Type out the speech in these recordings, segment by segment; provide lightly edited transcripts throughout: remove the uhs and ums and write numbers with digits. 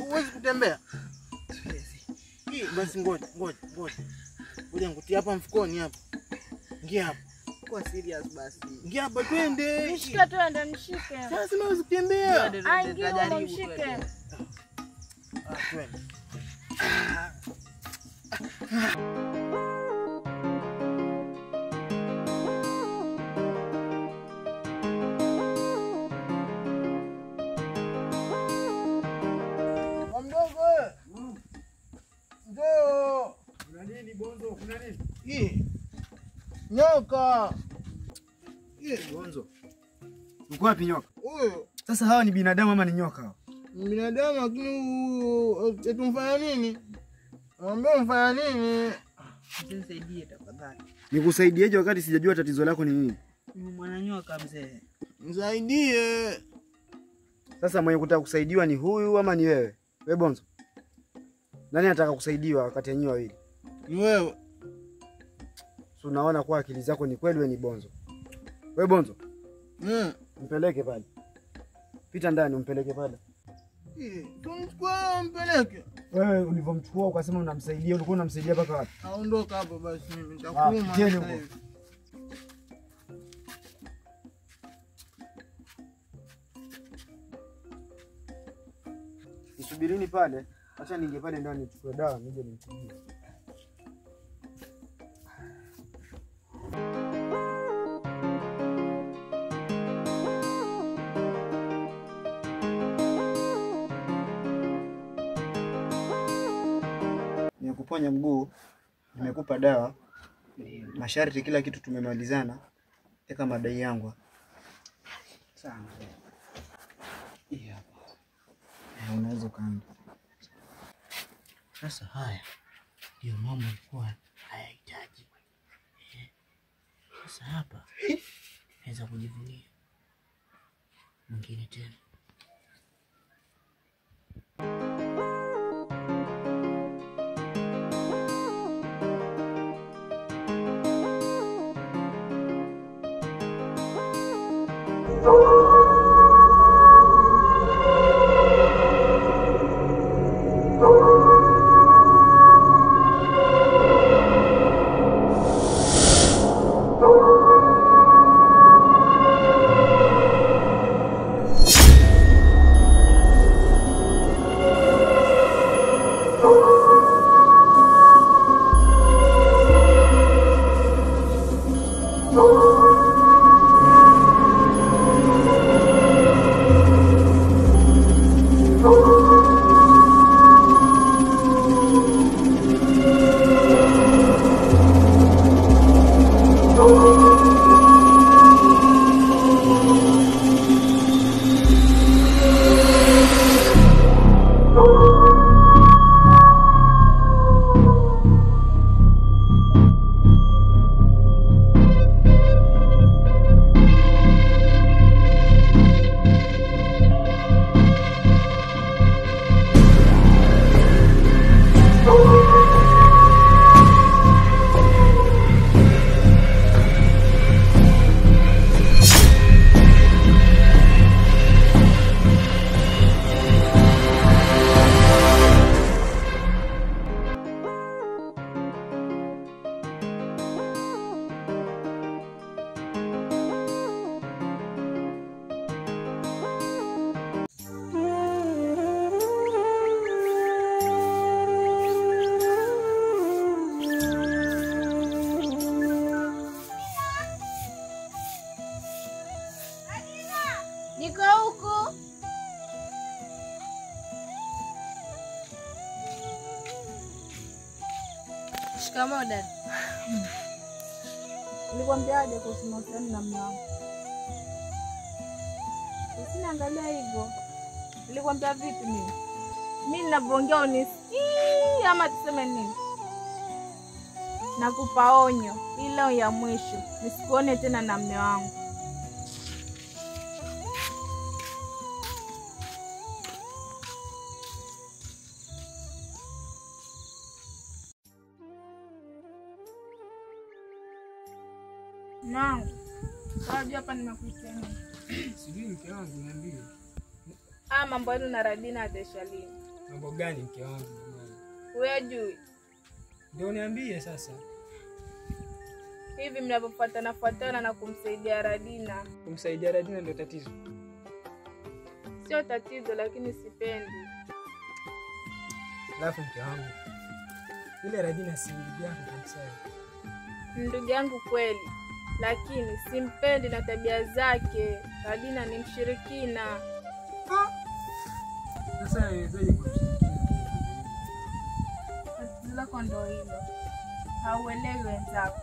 huwezi kutembea? Hii basi ngoja. Ngoja ngutie hapa mfukoni hapa. Ingia hapa. Kwa serious basi. Ingia hapa twende. Nishike twende nishike. Sasa sema huwezi kutembea. Aingia nishike. Twende. Ndio. Kuna nini Bonzo? Kuna nini? Hii. Nyoka. Bonzo. Uko wapi nyoka? Huyo. Sasa hawa ni binadamu ama ni nyoka hawa? Binadamu lakini tumfanya nini? Mwambie mfanya nini? Nisaidie tafadhali. Nikusaidieje wakati sijajua tatizo lako ni nini? Ni mwana nyoka mzee. Nisaidie. Sasa mwenye kutaka kusaidiwa ni huyu ama ni wewe? Wewe Bonzo. Nani anataka kusaidiwa wakati nyinyi wawili? Ni wewe. So unaona kwa akili zako ni kweli wewe ni Bonzo. Wewe Bonzo. Mpeleke pale. Pita ndani umpeleke pale. Tumchukue mpeleke. Wewe ulivomchukua ukasema unamsaidia, ulikuwa unamsaidia mpaka wapi? Aondoka hapo basi mimi nitakuuma sasa hivi. Nisubirini pale. Acha ninge pale ndani nichukue dawa nije nimtibie. Nimekuponya mguu, nimekupa dawa. Masharti kila kitu tumemalizana. Eka madai yangu. Sawa. Unaweza kaenda. Sasa haya ndio mambo yalikuwa hayahitaji. Sasa hapa naweza kujivunia mwingine tena. Niko huku. Shikamoo dada. Nilikwambiaje kuhusu mahusiano na mume wangu? Usiniangalia hivyo. Nilikwambia vipi mimi? Mimi ninavyoongea unisikii ama tuseme nini? Nakupa onyo, ile ya mwisho. Nisikuone tena na mume wangu. Nangu. Waje hapa nimekuitania. Sijui mke wangu niambie. Mambo yenu na Radina ataisha lini? Mambo gani mke wangu? Hujui? Ndio niambie sasa. Hivi mnapofuatana na kumsaidia Radina. Kumsaidia Radina ndio tatizo? Sio tatizo, lakini sipendi. Alafu mke wangu, ile Radina si ndugu yako kabisa. Ndugu yangu kweli, lakini simpendi na tabia zake. Radina ni mshirikina. Sasa haiwezi kumshirikina. Tatizo lako ndio hilo. Hauelewi wenzako.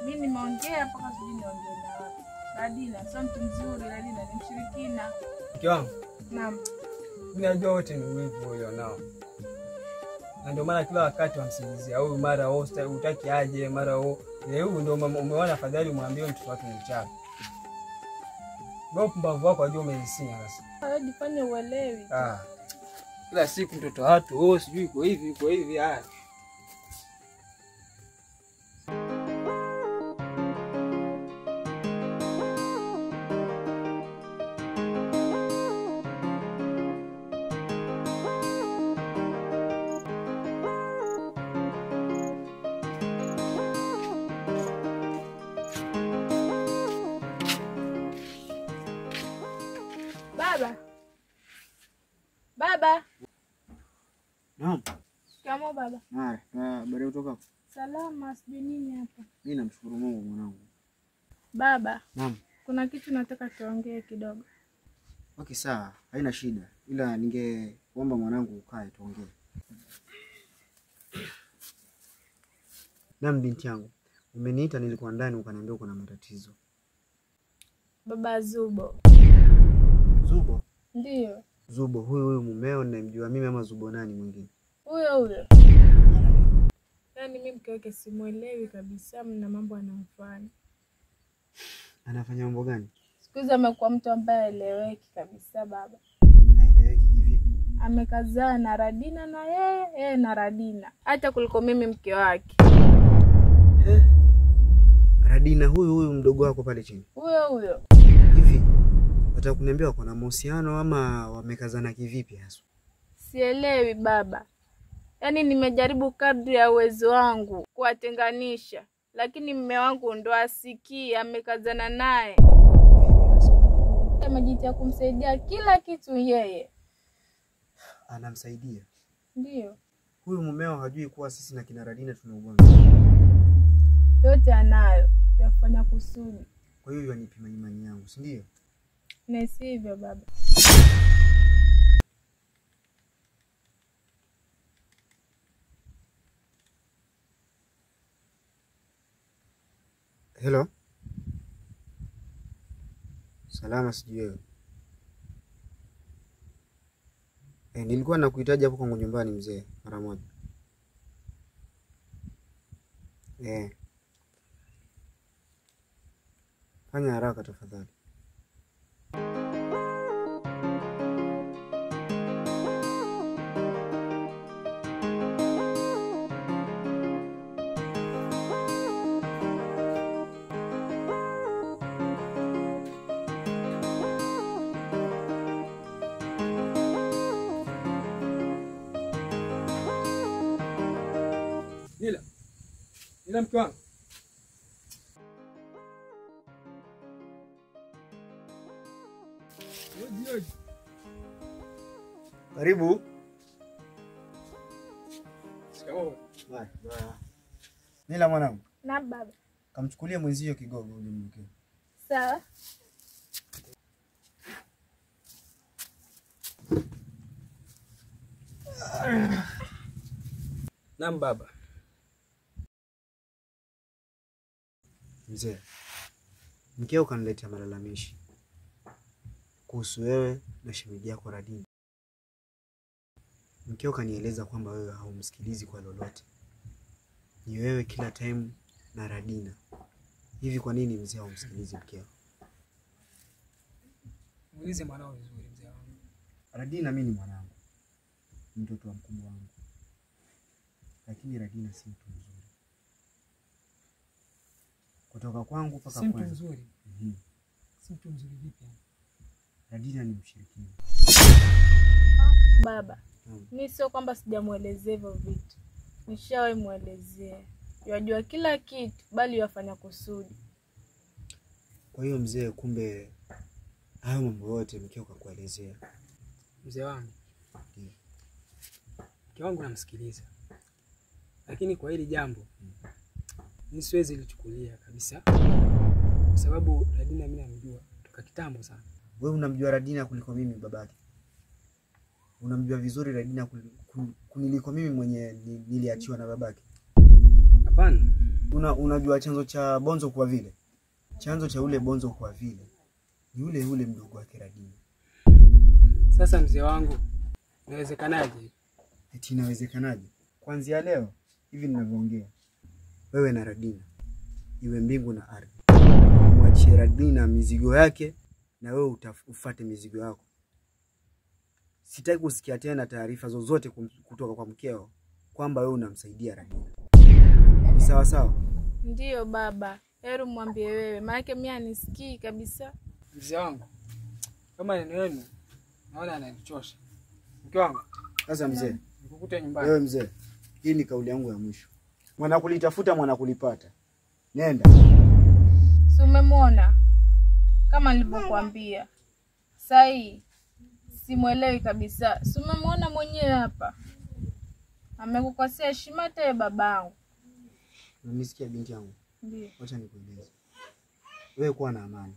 Mimi nimeongea mpaka sijui niongee na wapi. Radina sio mtu mzuri, Radina ni mshirikina. Mke wangu. Naam. Unajua wote ni wivu huyo nao. Na ndio maana kila wakati wamsingizia huyu, mara hutaki aje, mara huyu ndio umeona afadhali umwambie mtoto wake ni mchawi. Ndio pumbavu wako ajue umezisinya sasa. Hadi fanye uelewi. Kila siku mtoto watu sijui iko hivi haya. Baba. Naam. Kama baba. Baada kutoka. Salama, sijui nini hapa. Mimi namshukuru Mungu mwanangu. Baba. Naam. Kuna kitu nataka tuongee kidogo. Okay, sawa. Haina shida. Ila ningeomba mwanangu ukae tuongee. Naam binti yangu. Umeniita nilikuwa ndani ukaniambia uko na matatizo. Baba Zubo. Zubo? Ndiyo. Zubo huyu mumeo ninamjua mimi ama Zubo nani mwingine? Huyo. Yaani mimi mke wake simuelewi kabisa na mambo anayofanya. Anafanya mambo gani? Siku hizi amekuwa mtu ambaye eleweki kabisa baba. Haeleweki kivipi? Amekazana na Radina na yeye na Radina. Hata kuliko mimi mke wake. Radina huyu mdogo wako pale chini. Huyo. Hivi wataka kuniambia wako na mahusiano ama wamekazana kivipi hasa? Sielewi baba. Yaani nimejaribu kadri ya uwezo wangu kuwatenganisha, lakini mume wangu ndo asikii, amekazana naye. Amejitia kumsaidia kila kitu yeye. Anamsaidia? Ndiyo. Huyu mumeo hajui kuwa sisi na kina Radina tuna ugomvi? Yote anayo, yafanya kusudi. Kwa hiyo yanipima imani yangu, si ndio? Na sivyo baba. Hello. Salama sijui wewe. Nilikuwa nakuhitaji hapo kwangu nyumbani mzee mara moja. Fanya haraka tafadhali. Ila mke wangu. Yoji. Karibu. Shikamoo. Bye. Nila mwanangu. Na baba. Kamchukulie mwenzio kigogo ulimwekea. Sawa. Naam baba. Mzee, mkeo kaniletea malalamishi kuhusu wewe na shemeji yako Radina. Mkeo kanieleza kwamba wewe haumsikilizi kwa lolote. Ni wewe kila time na Radina. Hivi kwa nini mzee haumsikilizi mkeo? Muulize mwanao vizuri mzee wangu. Radina mimi ni mwanangu. Mtoto wa mkubwa wangu. Lakini Radina si mtu mzuri. Kutoka kwangu mpaka kwake. Si mtu mzuri. Si mtu mzuri vipi? Radina ni mshirikina. Baba, Mi sio kwamba sijamuelezea hivyo vitu, nishawahi muelezea. Yajua kila kitu, bali yafanya kusudi. Kwa hiyo mzee, kumbe hayo mambo yote mkeo kakuelezea? Mzee wangu, mke wangu namsikiliza, lakini kwa hili jambo mimi siwezi lichukulia kabisa, kwa sababu Radina mimi namjua toka kitambo sana. Wewe unamjua Radina kuliko mimi babake? Unamjua vizuri Radina kuniliko mimi mwenye niliachiwa na babake? Hapana. Unajua chanzo cha Bonzo kwa vile? Chanzo cha ule Bonzo kwa vile ni ule mdogo wake Radina. Sasa mzee wangu, inawezekanaje? Eti inawezekanaje? Kuanzia leo hivi ninavyoongea, wewe na Radina iwe mbingu na ardhi. Mwachie Radina mizigo yake na wewe ufuate mizigo yako. Sitaki kusikia tena taarifa zozote kutoka kwa mkeo kwamba wewe unamsaidia Radina. Ni sawa sawa? Ndiyo baba, heru mwambie wewe, maana mimi anisikii kabisa. Mzee wangu, kama neno yenu naona ananichosha. Mke wangu, Sasa mzee, nikukute nyumbani. wewe mzee, hii ni kauli yangu ya mwisho. Mwanakulitafuta mwanakulipata. Nenda. Si umemwona kama nilivyokuambia? Sahi simuelewi kabisa. Si umemwona mwenyewe hapa? Amekukosea heshima tena babangu. Unanisikia binti yangu? Ndio. Acha nikueleze. Wewe kuwa na amani.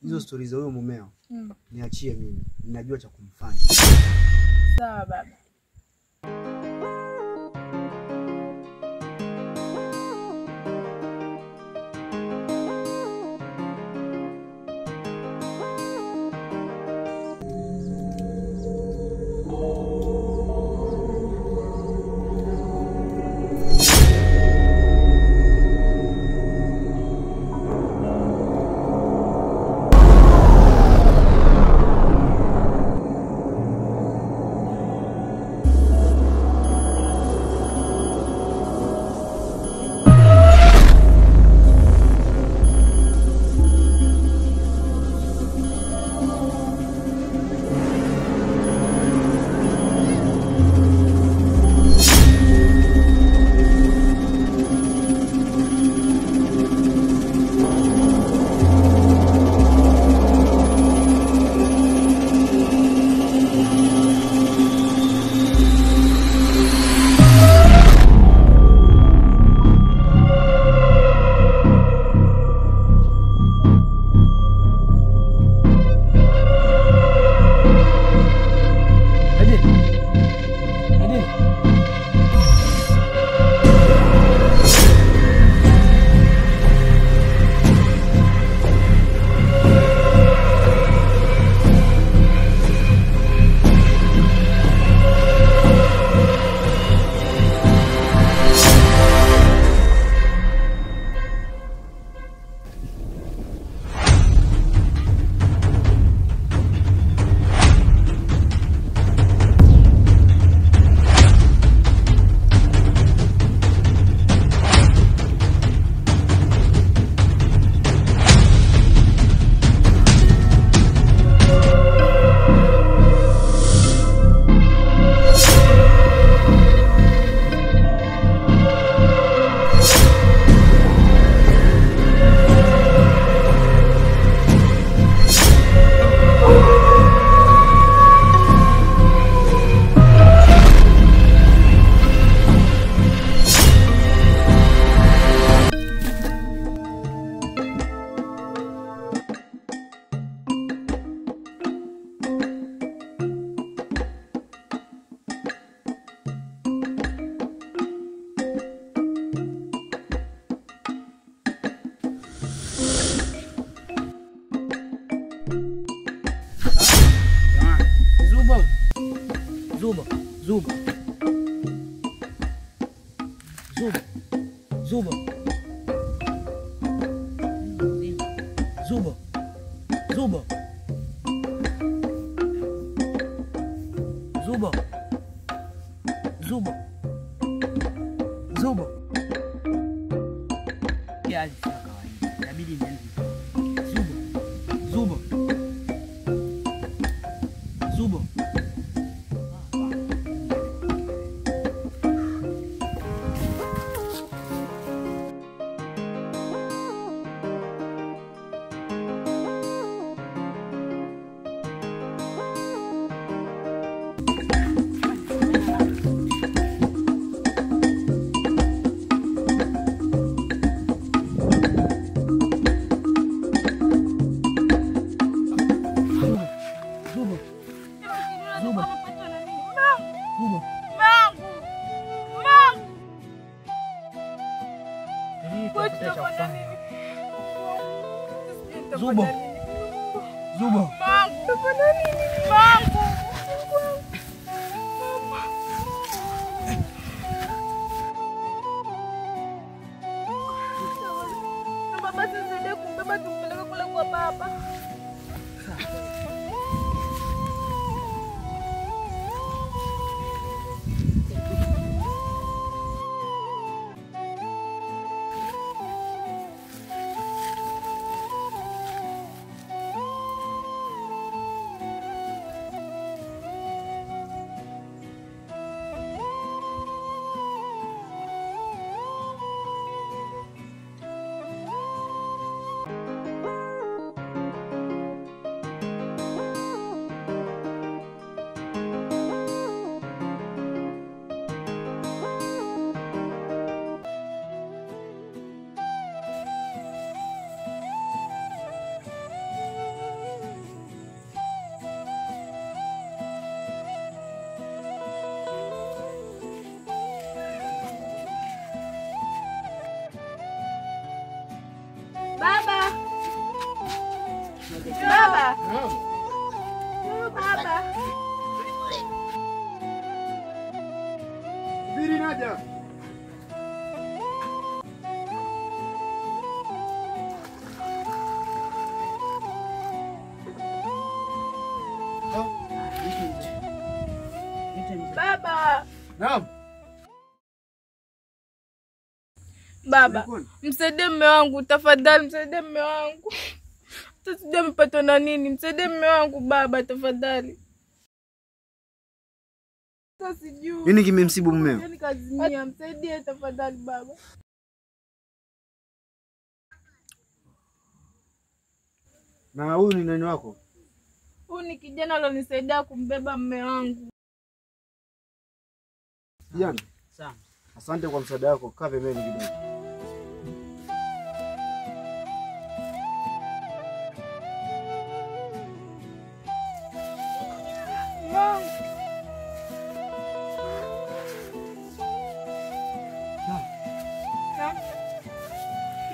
Hizo stori za huyo mumeo niachie mimi. Ninajua cha kumfanya. Sawa baba. Zuba. Zuba. Zuba. Zuba. Zuba. Zuba. Zuba. Zuba. Zuba. Kiasi cha kawaida. Inabidi niende. Zuba. Zuba. Zuba. Utafanya nini? Zubo. Zubo. Mangu, utafanya nini? Mangu. Na baba tusaidie kumbeba tumpeleke kule kwa baba. Baba. Baba. Baba. Subiri naja. Baba. Naam. Baba, msaidie mume wangu tafadhali, msaidie mume wangu. Sijui amepatwa na nini, msaidie mume wangu baba tafadhali. Sasa sijui. Nini kimemsibu mmeo? Yaani kazimia, msaidie tafadhali baba. Na huyu ni nani wako? Huyu ni kijana alionisaidia kumbeba mume wangu. Kijana. Sawa. Asante kwa msaada wako. Kaa pembeni kidogo.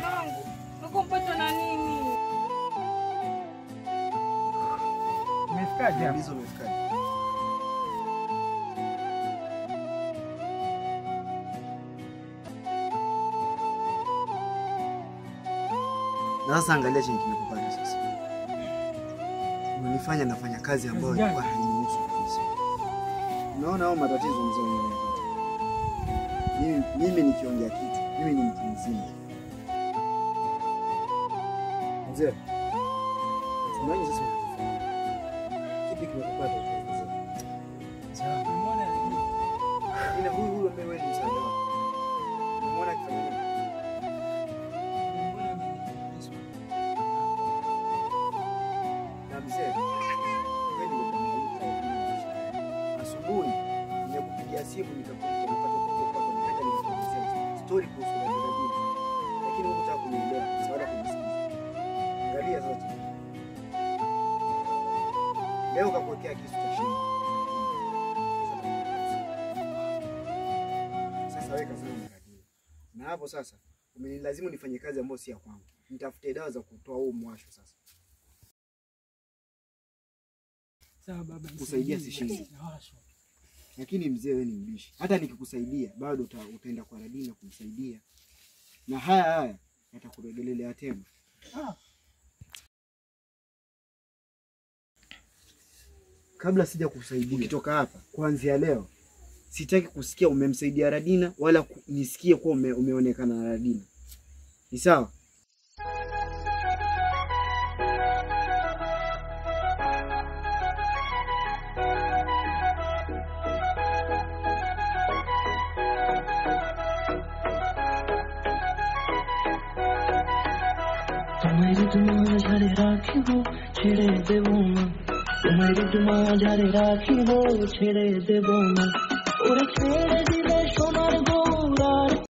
Mangu, nakumpatwa na nini? Umefikaje hapo? Hizo umefikaje? Na sasa angalia chenye kimekupata sasa. Unanifanya nafanya kazi ambayo ilikuwa hainihusu kabisa. Unaona hao matatizo mzee unayopata. Mimi nikiongea kitu, mimi ni mtu mzima. Mzee. Tunaje sasa? Kipi kimekupata mzee? Sawa, umeona nini? Ila huyu ambaye wewe ni msaada wako. Umeona akifanya nini? Umeona mimi? Na mzee, wewe ndio asubuhi nimekupigia simu nikakuita ukatoka huko kwako nikaja nikuelezea story kuhusu Radina. Lakini hukutaka kunielewa, sawa kunisikiza. Angalia zote. Leo kakuwekea kisu cha shingo. Sasa weka sana na Radina. Na hapo sasa umenilazimu nifanye kazi ambayo si ya kwangu. Nitafute dawa za kutoa huo mwasho sasa. Sawa baba. Kusaidia sishindi. Lakini mzee wewe ni mbishi. Hata nikikusaidia bado utaenda kwa Radina kumsaidia. Na haya yatakurejelea tena. Kabla sija kusaidia ukitoka hapa kuanzia leo sitaki kusikia umemsaidia Radina wala nisikie kuwa umeonekana na Radina. Ni sawa? तुम्हारी दुआ झारे राखी हो छेड़े देवो ना तुम्हारी दुआ झारे राखी हो छेड़े देवो ना और छेड़े दिले सोना